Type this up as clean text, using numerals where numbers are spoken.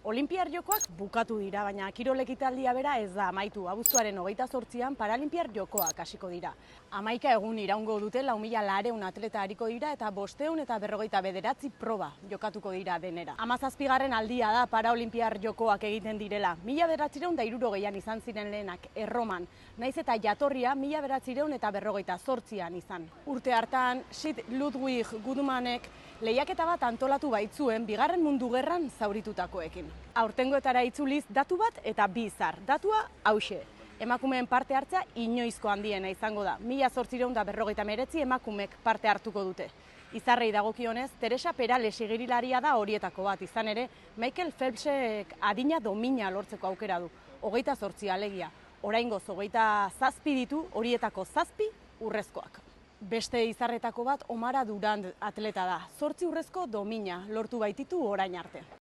Olinpiar Jokoak bukatu dira, baina kirol ekitaldia bera ez da amaitu. Abuztuaren 28an Paralinpiar Jokoak hasiko dira. 11 egun iraungo dute 4.400 atleta ariko dira eta 549 proba jokatuko dira denera. 17. aldia da Paralinpiar Jokoak egiten direla. 1960an izan ziren lehenak Erroman, naiz eta jatorria 1958an izan. Urte hartan, Sid Ludwig Guttmannek lehiaketa bat antolatu baitzuen Bigarren Mundu Gerran zauritutakoekin. Aurtengoetara itzuliz datu bat eta bi izar. Datua hauxe. Emakumeen parte hartzea inoizko handiena izango da. 1859 emakumek parte hartuko dute. Izarrei dagokionez, Teresa Perales igerilaria da horietako bat, izan ere, Michael Phelpsek adina domina lortzeko aukera du. 28 alegia. Oraingoz 27 ditu, horietako 7 urrezkoak. Beste izarretako bat Omara Durand atleta da. 8 urrezko domina lortu baititu orain arte.